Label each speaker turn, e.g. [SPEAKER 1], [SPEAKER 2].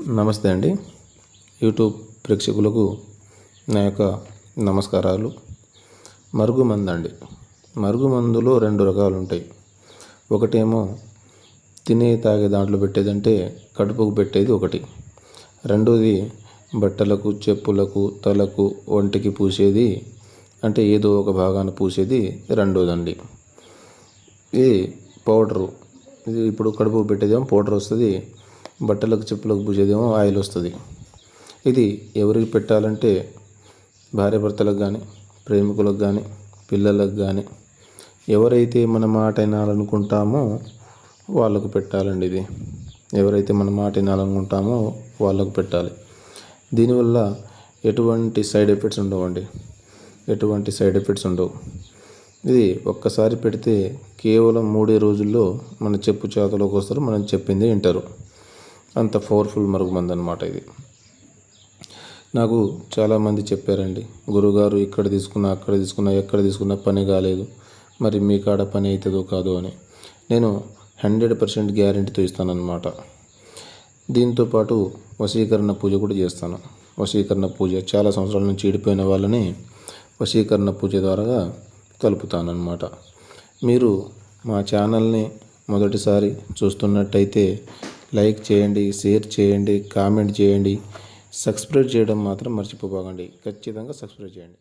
[SPEAKER 1] నమస్తే అండి. యూట్యూబ్ ప్రేక్షకులకు నా యొక్క నమస్కారాలు. మరుగుమందు అండి. మరుగుమందులో 2 రకాలు ఉంటాయి. ఒకటేమో తినే తాగే దాంట్లో పెట్టేదంటే కడుపుకు పెట్టేది ఒకటి. రెండోది బట్టలకు, చెప్పులకు, తలకు, ఒంటికి పూసేది, అంటే ఏదో ఒక భాగాన పూసేది రెండోదండి. ఇది పౌడరు. ఇది ఇప్పుడు కడుపుకు పెట్టేదేమో పౌడర్ వస్తుంది, బట్టలకు చెప్పులకు పూసేదేమో ఆయిల్ వస్తుంది. ఇది ఎవరికి పెట్టాలంటే భార్యాభర్తలకు కానీ, ప్రేమికులకు కానీ, పిల్లలకు కానీ, ఎవరైతే మన మాట వినాలనుకుంటామో వాళ్ళకు పెట్టాలండి. ఇది ఎవరైతే మన మాట వినాలనుకుంటామో వాళ్ళకు పెట్టాలి. దీనివల్ల ఎటువంటి సైడ్ ఎఫెక్ట్స్ ఉండవండి. ఎటువంటి సైడ్ ఎఫెక్ట్స్ ఉండవు. ఇది ఒక్కసారి పెడితే కేవలం 3 రోజుల్లో మన చెప్పు చేతలోకి వస్తారు, మనం చెప్పింది వింటారు. అంత పవర్ఫుల్ మరుగుమందు అన్నమాట ఇది. నాకు చాలామంది చెప్పారండి, గురుగారు ఇక్కడ తీసుకున్నా, అక్కడ తీసుకున్నా, ఎక్కడ తీసుకున్నా పని కాలేదు, మరి మీ కాడ పని అవుతుందో కాదో అని. నేను 100% గ్యారెంటీతో ఇస్తానన్నమాట. దీంతోపాటు వశీకరణ పూజ కూడా చేస్తాను. వశీకరణ పూజ చాలా సంవత్సరాల నుంచి ఈడిపోయిన వాళ్ళని వశీకరణ పూజ ద్వారా కలుపుతానన్నమాట. మీరు మా ఛానల్ని మొదటిసారి చూస్తున్నట్టయితే లైక్ చేయండి, షేర్ చేయండి, కామెంట్ చేయండి. సబ్స్క్రైబ్ చేయడం మాత్రం మర్చిపోకండి. ఖచ్చితంగా సబ్స్క్రైబ్ చేయండి.